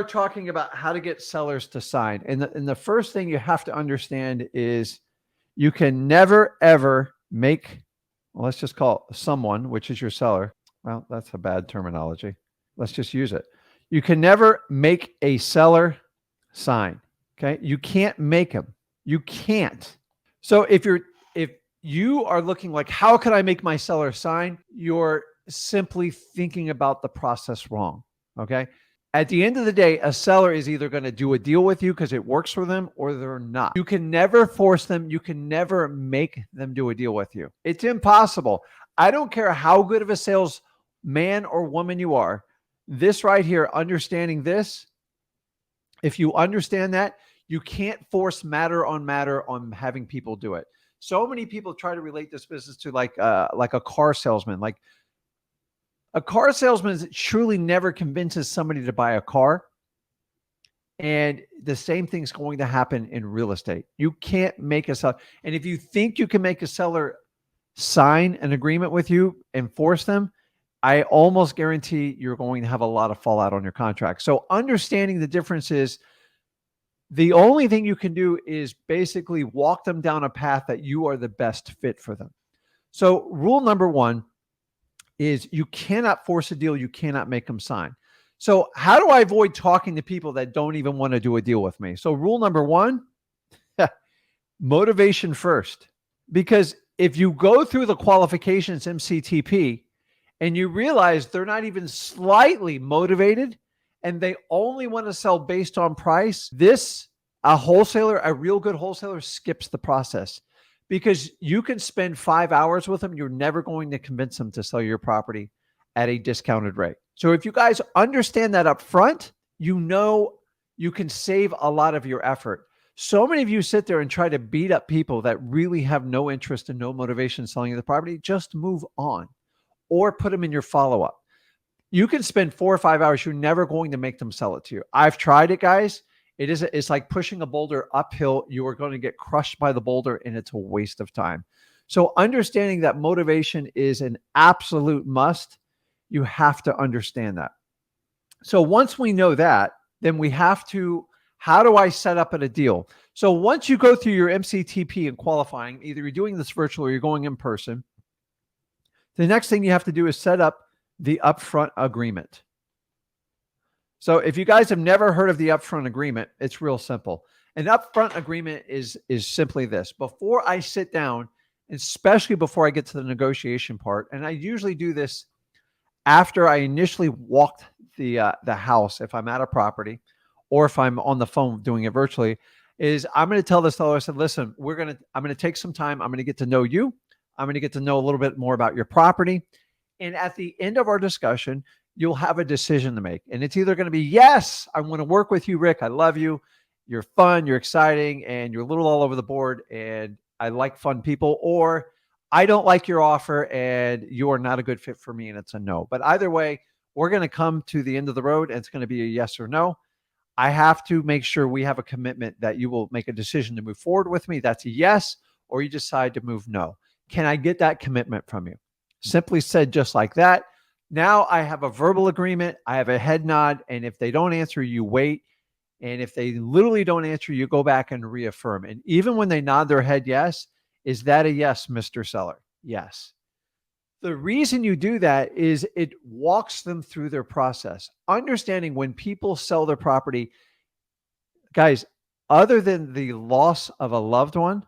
We're talking about how to get sellers to sign. And the first thing you have to understand is you can never, ever make, well, let's just call it someone, which is your seller. Well, that's a bad terminology. Let's just use it. You can never make a seller sign. Okay. You can't make them. You can't. So if you are looking like, how can I make my seller sign? You're simply thinking about the process wrong. Okay. At the end of the day, a seller is either going to do a deal with you because it works for them or they're not. You can never force them. You can never make them do a deal with you. It's impossible. I don't care how good of a salesman or woman you are. This right here, understanding this, if you understand that, you can't force matter on having people do it. So many people try to relate this business to like a car salesman. Like a car salesman truly never convinces somebody to buy a car. And the same thing's going to happen in real estate. You can't make a seller. And if you think you can make a seller sign an agreement with you and force them, I almost guarantee you're going to have a lot of fallout on your contract. So understanding the difference is the only thing you can do is basically walk them down a path that you are the best fit for them. So rule number one is you cannot force a deal. You cannot make them sign. So how do I avoid talking to people that don't even want to do a deal with me? So rule number one, motivation first. Because if you go through the qualifications MCTP and you realize they're not even slightly motivated and they only want to sell based on price, a wholesaler, a real good wholesaler, skips the process. Because you can spend 5 hours with them, you're never going to convince them to sell your property at a discounted rate. So if you guys understand that up front, you know you can save a lot of your effort. So many of you sit there and try to beat up people that really have no interest and no motivation selling you the property. Just move on or put them in your follow-up. You can spend 4 or 5 hours. You're never going to make them sell it to you. I've tried it, guys. It's like pushing a boulder uphill. You are going to get crushed by the boulder and it's a waste of time. So understanding that motivation is an absolute must, you have to understand that. So once we know that, then we have to, how do I set up a deal? So once you go through your MCTP and qualifying, either you're doing this virtual or you're going in person, the next thing you have to do is set up the upfront agreement. So if you guys have never heard of the upfront agreement, it's real simple. An upfront agreement is simply this. Before I sit down, especially before I get to the negotiation part, and I usually do this after I initially walked the house, if I'm at a property or if I'm on the phone doing it virtually, is I'm going to tell the seller, I said, listen, I'm going to take some time. I'm going to get to know you. I'm going to get to know a little bit more about your property. And at the end of our discussion, you'll have a decision to make. And it's either going to be, yes, I want to work with you, Rick. I love you. You're fun. You're exciting. And you're a little all over the board. And I like fun people. Or I don't like your offer and you are not a good fit for me. And it's a no. But either way, we're going to come to the end of the road and it's going to be a yes or no. I have to make sure we have a commitment that you will make a decision to move forward with me. That's a yes, or you decide to move no. Can I get that commitment from you? Simply said, just like that. Now I have a verbal agreement. I have a head nod. And if they don't answer, you wait. And if they literally don't answer, you go back and reaffirm. And even when they nod their head yes, is that a yes, Mr. Seller? Yes. The reason you do that is it walks them through their process. Understanding when people sell their property, guys, other than the loss of a loved one,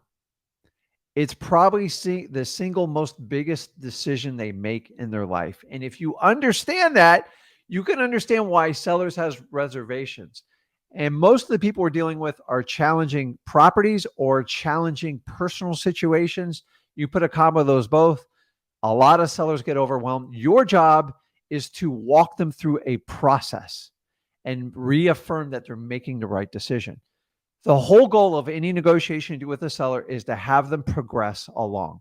it's probably the single most biggest decision they make in their life. And if you understand that, you can understand why sellers has reservations. And most of the people we're dealing with are challenging properties or challenging personal situations. You put a combo of those both, a lot of sellers get overwhelmed. Your job is to walk them through a process and reaffirm that they're making the right decision. The whole goal of any negotiation you do with a seller is to have them progress along.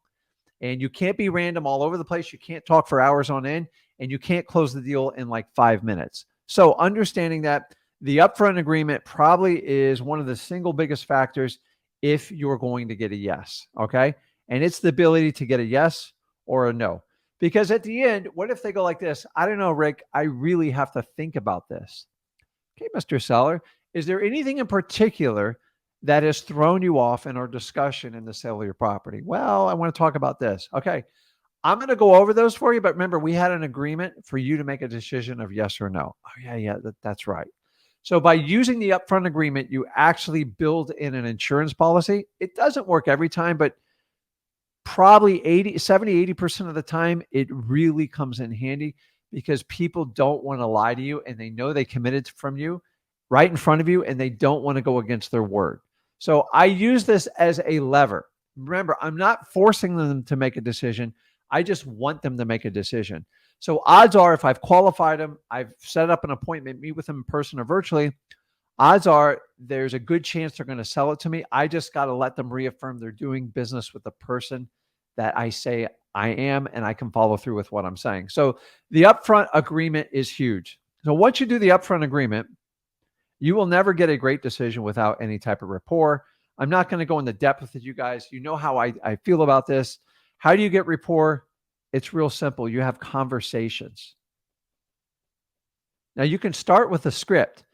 And you can't be random all over the place. You can't talk for hours on end, and you can't close the deal in like 5 minutes. So understanding that the upfront agreement probably is one of the single biggest factors if you're going to get a yes, okay? And it's the ability to get a yes or a no. Because at the end, what if they go like this? I don't know, Rick, I really have to think about this. Okay, Mr. Seller, is there anything in particular that has thrown you off in our discussion in the sale of your property? Well, I want to talk about this. Okay, I'm going to go over those for you, but remember, we had an agreement for you to make a decision of yes or no. Oh, yeah, that's right. So by using the upfront agreement, you actually build in an insurance policy. It doesn't work every time, but probably 80% of the time, it really comes in handy because people don't want to lie to you and they know they committed from you right in front of you and they don't want to go against their word. So I use this as a lever. Remember, I'm not forcing them to make a decision. I just want them to make a decision. So odds are, if I've qualified them, I've set up an appointment, meet with them in person or virtually, odds are there's a good chance they're going to sell it to me. I just got to let them reaffirm they're doing business with the person that I say I am, and I can follow through with what I'm saying. So the upfront agreement is huge. So once you do the upfront agreement, you will never get a great decision without any type of rapport. I'm not going to go into depth with you guys. You know how I feel about this. How do you get rapport? It's real simple. You have conversations. Now you can start with a script.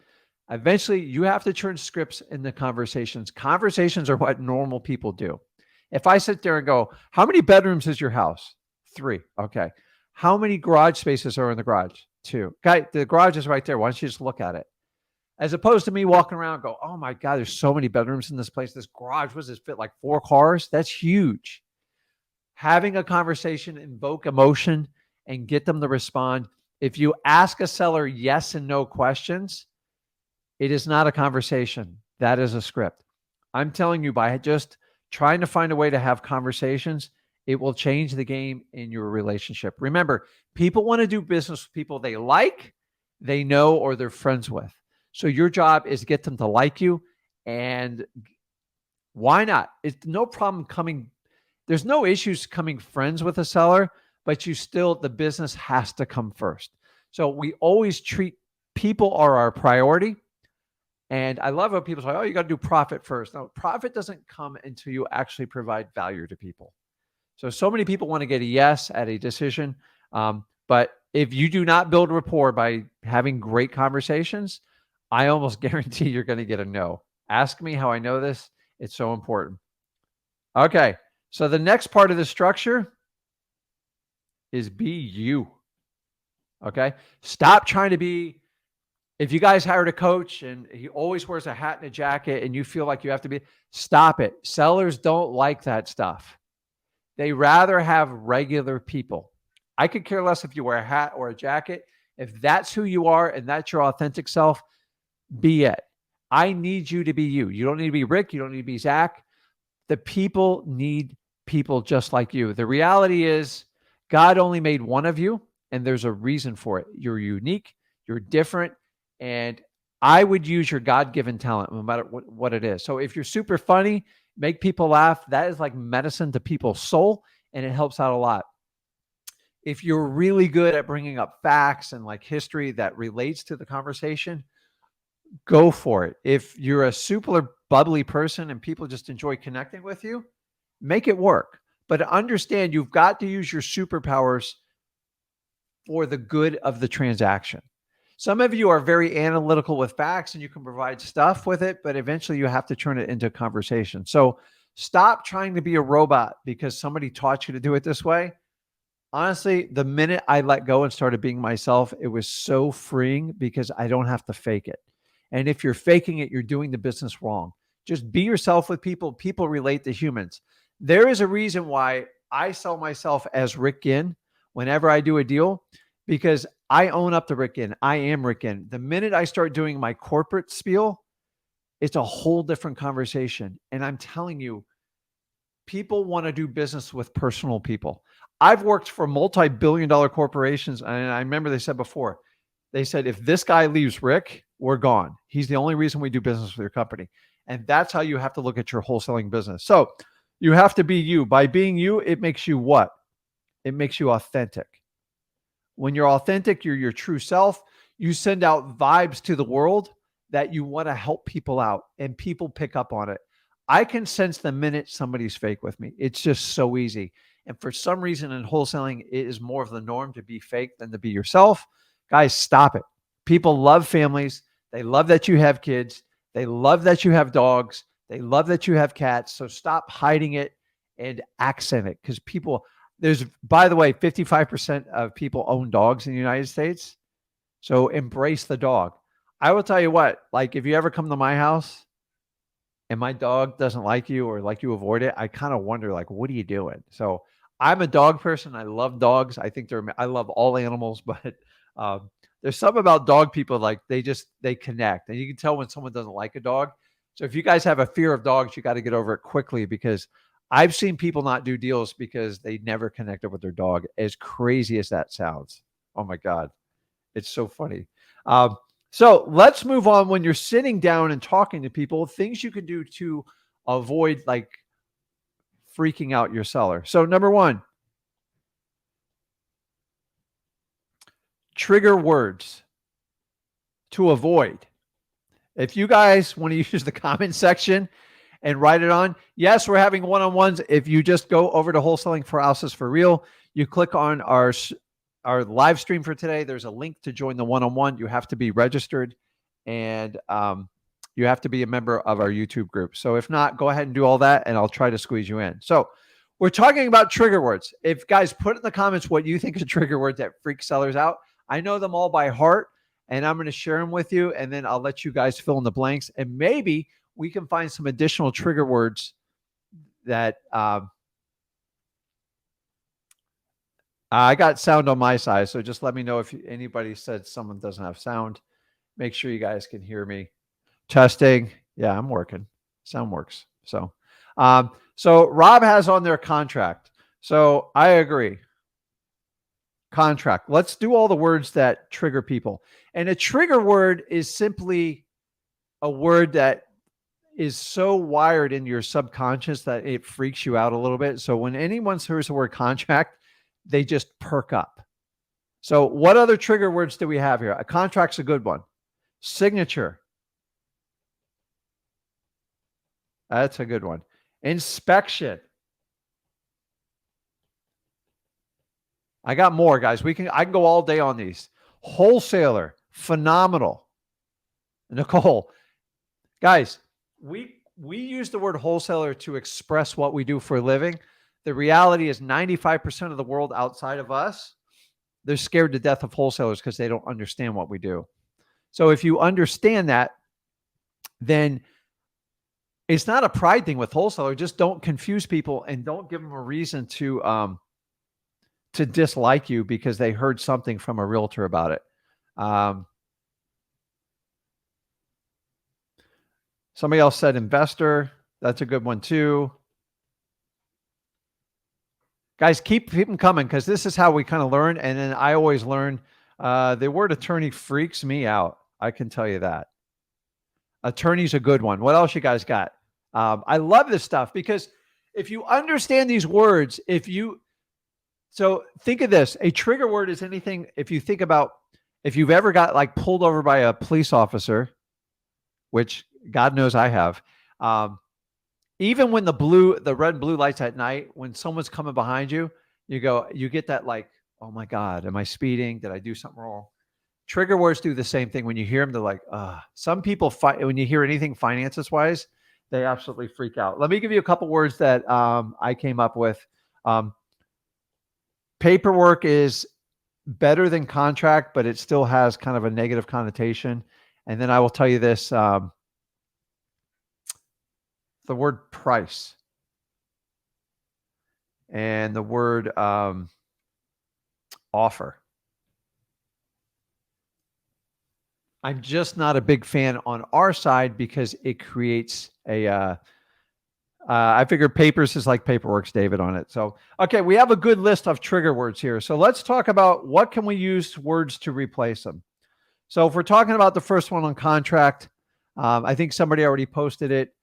Eventually, you have to turn scripts into conversations. Conversations are what normal people do. If I sit there and go, how many bedrooms is your house? 3. Okay. How many garage spaces are in the garage? 2. Guy, the garage is right there. Why don't you just look at it? As opposed to me walking around and go, oh my God, there's so many bedrooms in this place. This garage, was this fit like 4 cars? That's huge. Having a conversation, invoke emotion, and get them to respond. If you ask a seller yes and no questions, it is not a conversation. That is a script. I'm telling you, by just trying to find a way to have conversations, it will change the game in your relationship. Remember, people want to do business with people they like, they know, or they're friends with. So your job is to get them to like you. And why not? It's no problem coming. There's no issues coming friends with a seller, but the business has to come first. So we always treat people are our priority. And I love how people say, oh, you got to do profit first. No, profit doesn't come until you actually provide value to people. So many people want to get a yes at a decision. But if you do not build rapport by having great conversations, I almost guarantee you're going to get a no. Ask me how I know this. It's so important. Okay. So the next part of the structure is be you. Okay. Stop trying to be. If you guys hired a coach and he always wears a hat and a jacket and you feel like you have to be, stop it. Sellers don't like that stuff. They rather have regular people. I could care less if you wear a hat or a jacket. If that's who you are and that's your authentic self, be it. I need you to be you. You don't need to be Rick. You don't need to be Zach. The people need people just like you. The reality is God only made one of you, and there's a reason for it. You're unique. You're different. And I would use your God-given talent no matter what it is. So if you're super funny, make people laugh, that is like medicine to people's soul, and it helps out a lot. If you're really good at bringing up facts and like history that relates to the conversation, go for it. If you're a super bubbly person and people just enjoy connecting with you, make it work. But understand you've got to use your superpowers for the good of the transaction. Some of you are very analytical with facts and you can provide stuff with it, but eventually you have to turn it into conversation. So stop trying to be a robot because somebody taught you to do it this way. Honestly, the minute I let go and started being myself, it was so freeing because I don't have to fake it. And if you're faking it, you're doing the business wrong. Just be yourself with people. People relate to humans. There is a reason why I sell myself as Rick Ginn whenever I do a deal, because I own up to Rick Ginn. I am Rick Ginn. The minute I start doing my corporate spiel, it's a whole different conversation. And I'm telling you, people want to do business with personal people. I've worked for multi-billion-dollar corporations. And I remember they said before, they said, if this guy leaves Rick, we're gone. He's the only reason we do business with your company. And that's how you have to look at your wholesaling business. So you have to be you. By being you, it makes you what? It makes you authentic. When you're authentic, you're your true self. You send out vibes to the world that you want to help people out, and people pick up on it. I can sense the minute somebody's fake with me. It's just so easy. And for some reason in wholesaling, it is more of the norm to be fake than to be yourself. Guys, stop it. People love families. They love that you have kids. They love that you have dogs. They love that you have cats. So stop hiding it and accent it, because people, there's, by the way, 55% of people own dogs in the United States. So embrace the dog. I will tell you what, like if you ever come to my house and my dog doesn't like you or like you avoid it, I kind of wonder, like, what are you doing? So I'm a dog person. I love dogs. I think I love all animals, but there's something about dog people, like they connect, and you can tell when someone doesn't like a dog. So if you guys have a fear of dogs, you got to get over it quickly, because I've seen people not do deals because they never connected with their dog, as crazy as that sounds. Oh my God. It's so funny. So let's move on. When you're sitting down and talking to people, things you can do to avoid like freaking out your seller. So number one, trigger words to avoid. If you guys want to use the comment section and write it on, yes, we're having one-on-ones. If you just go over to Wholesaling for Houses for Real, you click on our live stream for today. There's a link to join the one-on-one. You have to be registered, and you have to be a member of our YouTube group. So if not, go ahead and do all that, and I'll try to squeeze you in. So we're talking about trigger words. If guys, put in the comments what you think is a trigger word that freaks sellers out. I know them all by heart, and I'm going to share them with you, and then I'll let you guys fill in the blanks, and maybe we can find some additional trigger words that I got sound on my side. So just let me know if anybody said someone doesn't have sound. Make sure you guys can hear me. Testing. Yeah, I'm working. Sound works. So Rob has on their contract. So I agree. Contract. Let's do all the words that trigger people. And a trigger word is simply a word that is so wired in your subconscious that it freaks you out a little bit. So when anyone hears the word contract, they just perk up. So what other trigger words do we have here? A contract's a good one. Signature. That's a good one. Inspection. I got more, guys. I can go all day on these. Wholesaler. Phenomenal. Nicole. Guys, we use the word wholesaler to express what we do for a living. The reality is 95% of the world outside of us, they're scared to death of wholesalers because they don't understand what we do. So if you understand that, then it's not a pride thing with wholesaler. Just don't confuse people and don't give them a reason to dislike you because they heard something from a realtor about it. Somebody else said investor. That's a good one too. Guys, keep them coming, because this is how we kind of learn. And then I always learn. The word attorney freaks me out. I can tell you that. Attorney's a good one. What else you guys got? I love this stuff, because if you understand these words, so think of this. A trigger word is anything. If you think about, if you've ever got like pulled over by a police officer, which God knows I have, even when the red and blue lights at night, when someone's coming behind you, you get that like, oh my God, am I speeding? Did I do something wrong? Trigger words do the same thing. When you hear them, they're like, some people when you hear anything finances wise, they absolutely freak out. Let me give you a couple words that I came up with. Paperwork is better than contract, but it still has kind of a negative connotation. And then I will tell you this, the word price and the word offer. I'm just not a big fan on our side because it creates I figured papers is like paperwork's David on it. So, okay, we have a good list of trigger words here. So let's talk about what can we use words to replace them. So if we're talking about the first one on contract, I think somebody already posted it.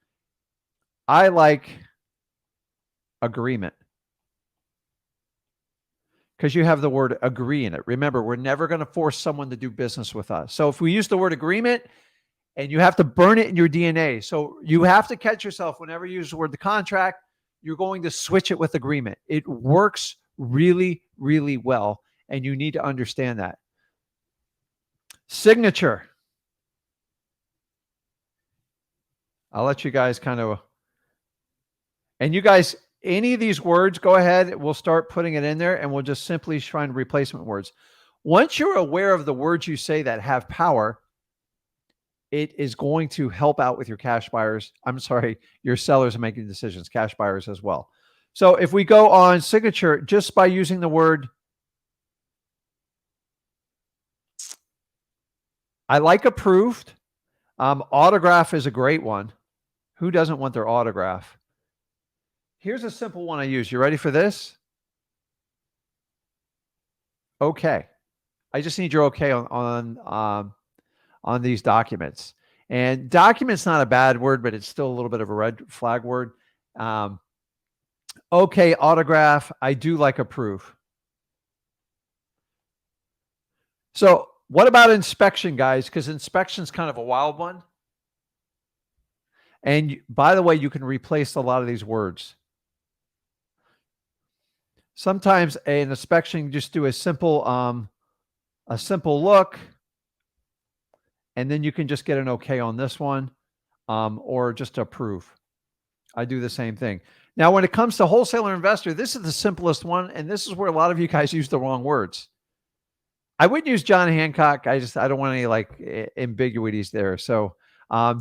I like agreement, because you have the word agree in it. Remember, we're never going to force someone to do business with us. So if we use the word agreement, and you have to burn it in your DNA. So you have to catch yourself whenever you use the word the contract, you're going to switch it with agreement. It works really, really well, and you need to understand that. Signature. I'll let you guys kind of, and you guys, any of these words, go ahead. We'll start putting it in there and we'll just simply find replacement words. Once you're aware of the words you say that have power, it is going to help out with your cash buyers. I'm sorry, your sellers are making decisions, cash buyers as well. So if we go on signature, just by using the word, I like approved. Autograph is a great one. Who doesn't want their autograph? Here's a simple one I use. You ready for this? Okay. I just need your okay on these documents. And document's not a bad word, but it's still a little bit of a red flag word. Okay, autograph. I do like approve. So what about inspection, guys? Because inspection's kind of a wild one. And by the way, you can replace a lot of these words. Sometimes an inspection, just do a simple look, and then you can just get an okay on this one, or just approve. I do the same thing. Now, when it comes to wholesaler investor, this is the simplest one, and this is where a lot of you guys use the wrong words. I wouldn't use John Hancock. I don't want any like ambiguities there. So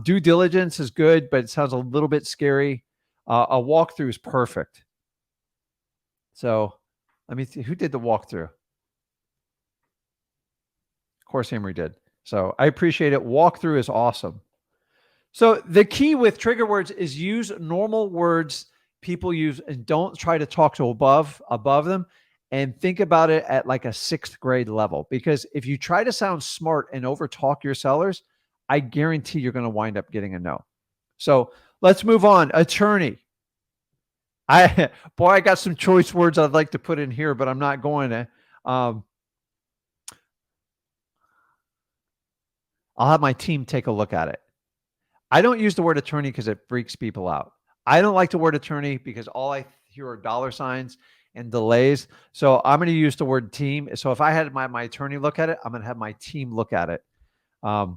due diligence is good, but it sounds a little bit scary. A walkthrough is perfect. So let me see who did the walkthrough. Of course, Amory did. So I appreciate it. Walkthrough is awesome. So the key with trigger words is use normal words people use and don't try to talk to above them, and think about it at like a 6th grade level. Because if you try to sound smart and overtalk your sellers, I guarantee you're going to wind up getting a no. So let's move on. Attorney. I got some choice words I'd like to put in here, but I'm not going to. I'll have my team take a look at it. I don't use the word attorney because it freaks people out. I don't like the word attorney because all I hear are dollar signs and delays. So I'm going to use the word team. So if I had my attorney look at it, I'm going to have my team look at it. I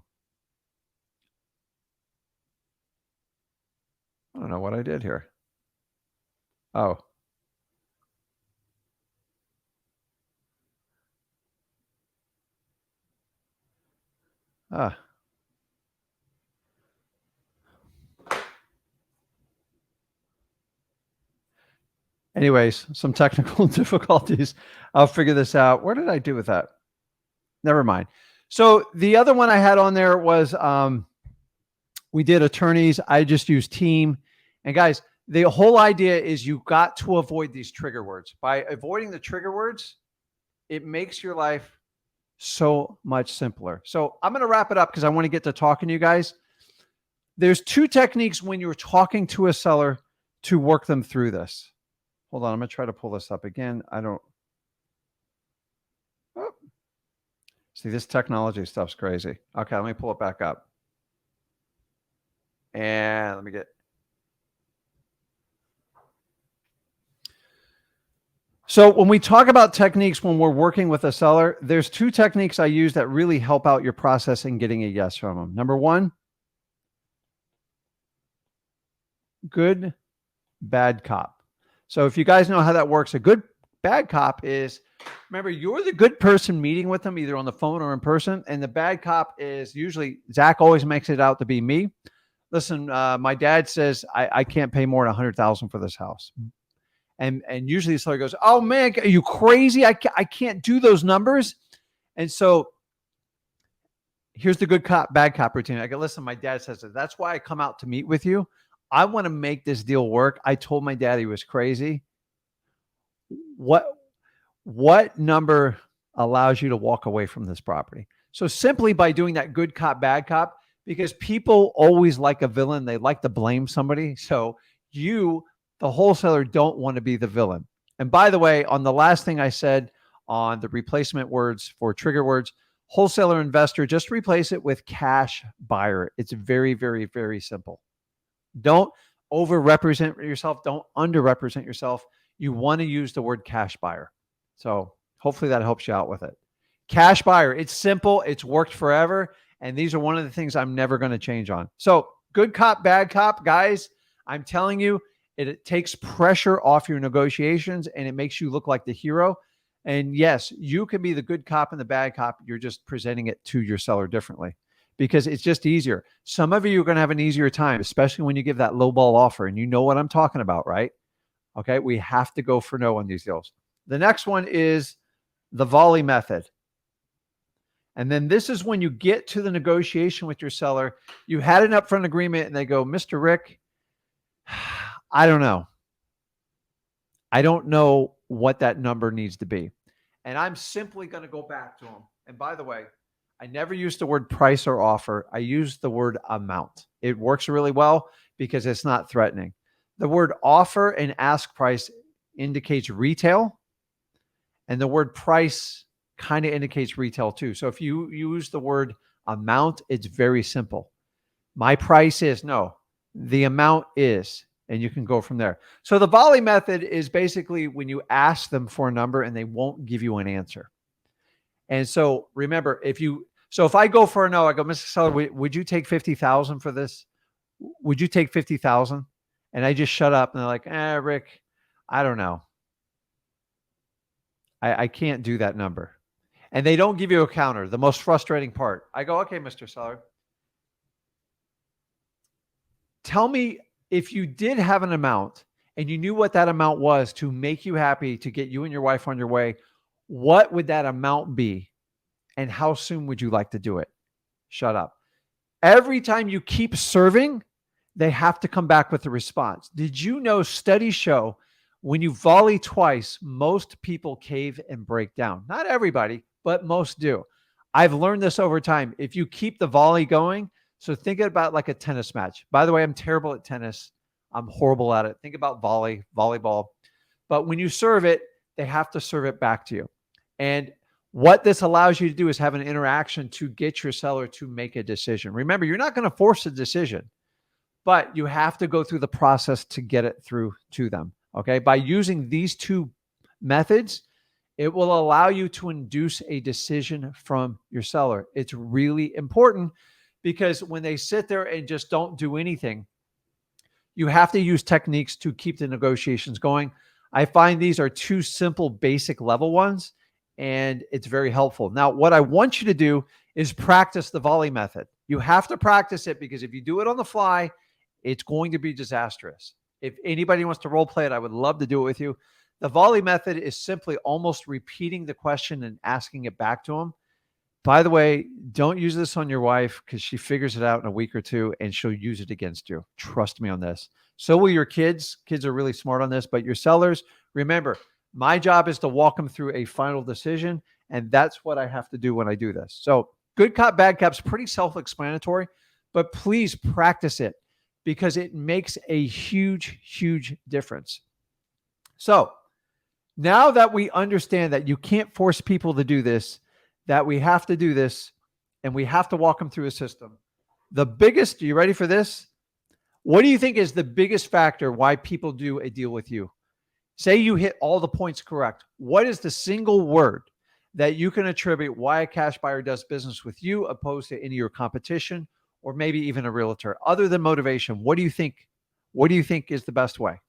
don't know what I did here. Oh. Anyways, some technical difficulties. I'll figure this out. What did I do with that? Never mind. So the other one I had on there was we did attorneys. I just used team. And guys, the whole idea is you got to avoid these trigger words. By avoiding the trigger words, it makes your life so much simpler. So I'm going to wrap it up because I want to get to talking to you guys. There's 2 techniques when you're talking to a seller to work them through this. Hold on. I'm going to try to pull this up again. See, this technology stuff's crazy. Okay, let me pull it back up. And let me get. So when we talk about techniques when we're working with a seller, there's 2 techniques I use that really help out your process in getting a yes from them. Number 1, good, bad cop. So if you guys know how that works, a good, bad cop is, remember, you're the good person meeting with them either on the phone or in person. And the bad cop is usually, Zach always makes it out to be me. Listen, my dad says I can't pay more than $100,000 for this house. And usually the seller goes, oh man, are you crazy? I can't do those numbers. And so here's the good cop, bad cop routine. I go, listen, my dad says that. That's why I come out to meet with you. I want to make this deal work. I told my dad he was crazy. What number allows you to walk away from this property? So simply by doing that good cop, bad cop, because people always like a villain. They like to blame somebody. So you, the wholesaler, don't want to be the villain. And by the way, on the last thing I said on the replacement words for trigger words, wholesaler investor, just replace it with cash buyer. It's very, very, very simple. Don't overrepresent yourself. Don't underrepresent yourself. You want to use the word cash buyer. So hopefully that helps you out with it. Cash buyer. It's simple. It's worked forever. And these are one of the things I'm never going to change on. So good cop, bad cop, guys. I'm telling you, it takes pressure off your negotiations and it makes you look like the hero. And yes, you can be the good cop and the bad cop. You're just presenting it to your seller differently because it's just easier. Some of you are going to have an easier time, especially when you give that low ball offer. And you know what I'm talking about, right? Okay. We have to go for no on these deals. The next one is the volley method. And then this is when you get to the negotiation with your seller. You had an upfront agreement and they go, Mr. Rick, I don't know. I don't know what that number needs to be. And I'm simply going to go back to them. And by the way, I never use the word price or offer. I use the word amount. It works really well because it's not threatening. The word offer and ask price indicates retail. And the word price kind of indicates retail too. So if you use the word amount, it's very simple. My price is, no, the amount is, and you can go from there. So the volley method is basically when you ask them for a number and they won't give you an answer. And so remember, if I go for a no, I go, Mr. Seller, would you take 50,000 for this? Would you take 50,000? And I just shut up and they're like, Rick, I don't know. I can't do that number. And they don't give you a counter. The most frustrating part. I go, okay, Mr. Seller, tell me if you did have an amount and you knew what that amount was to make you happy, to get you and your wife on your way, what would that amount be? And how soon would you like to do it? Shut up. Every time you keep serving, they have to come back with a response. Did you know studies show when you volley twice, most people cave and break down? Not everybody, but most do. I've learned this over time. If you keep the volley going, so think about like a tennis match. By the way, I'm terrible at tennis. I'm horrible at it. Think about volleyball. But when you serve it, they have to serve it back to you. And what this allows you to do is have an interaction to get your seller to make a decision. Remember, you're not going to force a decision, but you have to go through the process to get it through to them. Okay. By using these two methods, it will allow you to induce a decision from your seller. It's really important because when they sit there and just don't do anything, you have to use techniques to keep the negotiations going. I find these are two simple, basic level ones, and it's very helpful. Now, what I want you to do is practice the volley method. You have to practice it because if you do it on the fly, it's going to be disastrous. If anybody wants to role play it, I would love to do it with you. The volley method is simply almost repeating the question and asking it back to them. By the way, don't use this on your wife because she figures it out in a week or two and she'll use it against you. Trust me on this. So will your kids. Kids are really smart on this, but your sellers, remember, my job is to walk them through a final decision. And that's what I have to do when I do this. So good cop, bad cop's pretty self-explanatory, but please practice it because it makes a huge, huge difference. So now that we understand that you can't force people to do this, that we have to do this, and we have to walk them through a system. The biggest, are you ready for this? What do you think is the biggest factor why people do a deal with you? Say you hit all the points correct. What is the single word that you can attribute why a cash buyer does business with you opposed to any of your competition or maybe even a realtor? Other than motivation, what do you think? What do you think is the best way?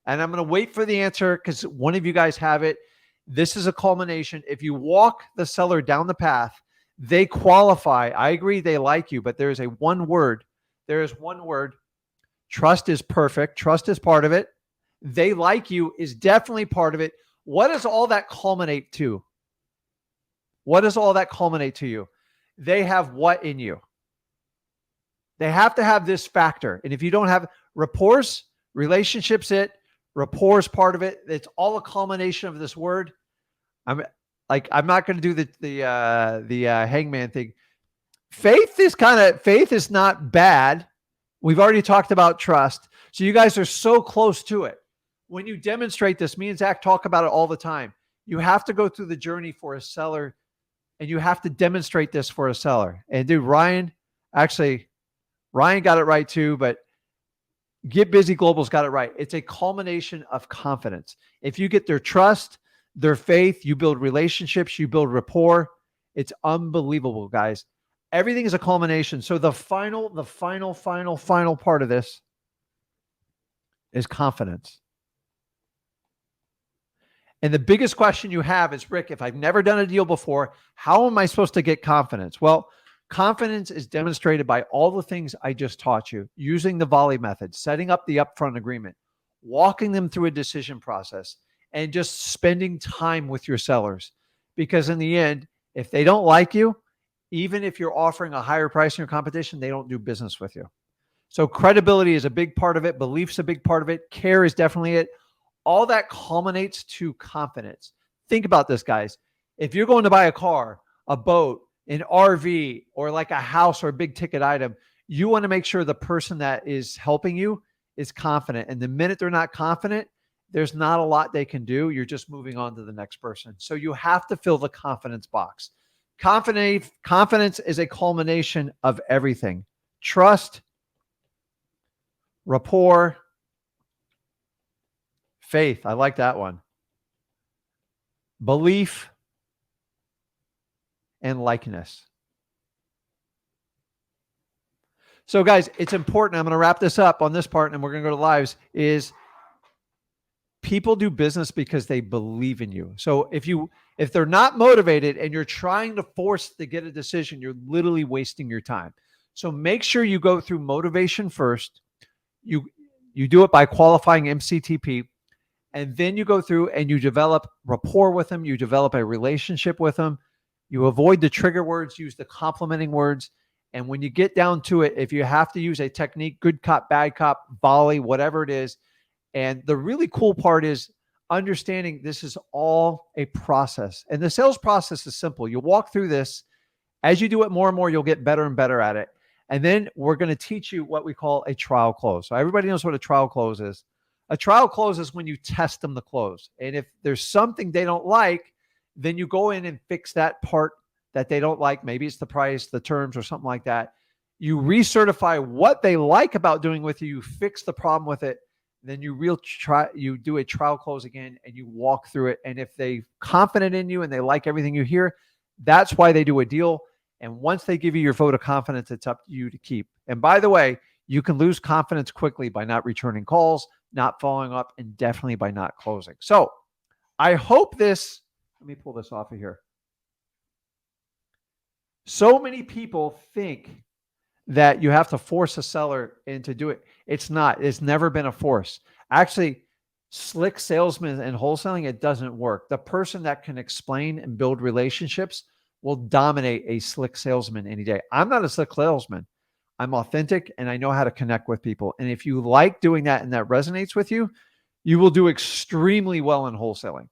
And I'm going to wait for the answer because one of you guys have it. This is a culmination. If you walk the seller down the path, they qualify. I agree they like you, but there is one word. There is one word. Trust is perfect. Trust is part of it. They like you is definitely part of it. What does all that culminate to? What does all that culminate to you? They have what in you? They have to have this factor. And if you don't have rapports, relationships, rapport is part of it. It's all a culmination of this word. I'm not going to do the hangman thing. Faith is not bad. We've already talked about trust. So you guys are so close to it. When you demonstrate this, me and Zach talk about it all the time. You have to go through the journey for a seller and you have to demonstrate this for a seller. And dude, Ryan got it right too, but Get Busy Global's got it right. It's a culmination of confidence. If you get their trust, their faith, you build relationships, you build rapport. It's unbelievable, guys. Everything is a culmination. So the final part of this is confidence. And the biggest question you have is, Rick, if I've never done a deal before, how am I supposed to get confidence? Well, confidence is demonstrated by all the things I just taught you, using the volley method, setting up the upfront agreement, walking them through a decision process, and just spending time with your sellers. Because in the end, if they don't like you, even if you're offering a higher price in your competition, they don't do business with you. So credibility is a big part of it. Belief's a big part of it. Care is definitely it. All that culminates to confidence. Think about this, guys. If you're going to buy a car, a boat, an RV, or like a house or a big ticket item, you want to make sure the person that is helping you is confident. And the minute they're not confident, there's not a lot they can do. You're just moving on to the next person. So you have to fill the confidence box. Confidence is a culmination of everything. Trust, rapport, faith. I like that one. Belief, and likeness. So guys, it's important. I'm going to wrap this up on this part and we're going to go to lives. Is people do business because they believe in you. So if they're not motivated and you're trying to force to get a decision, you're literally wasting your time. So make sure you go through motivation first. You do it by qualifying MCTP, and then you go through and you develop rapport with them. You develop a relationship with them. You avoid the trigger words, use the complimenting words. And when you get down to it, if you have to use a technique, good cop, bad cop, volley, whatever it is. And the really cool part is understanding this is all a process. And the sales process is simple. You walk through this. As you do it more and more, you'll get better and better at it. And then we're going to teach you what we call a trial close. So everybody knows what a trial close is. A trial close is when you test them to close. And if there's something they don't like, then you go in and fix that part that they don't like. Maybe it's the price, the terms, or something like that. You recertify what they like about doing with you. You fix the problem with it. Then you do a trial close again and you walk through it. And if they're confident in you and they like everything you hear, that's why they do a deal. And once they give you your vote of confidence, it's up to you to keep. And by the way, you can lose confidence quickly by not returning calls, not following up, and definitely by not closing. So I hope this, let me pull this off of here. So many people think that you have to force a seller into do it. It's not. It's never been a force. Actually, slick salesmen and wholesaling, it doesn't work. The person that can explain and build relationships will dominate a slick salesman any day. I'm not a slick salesman. I'm authentic and I know how to connect with people. And if you like doing that and that resonates with you, you will do extremely well in wholesaling.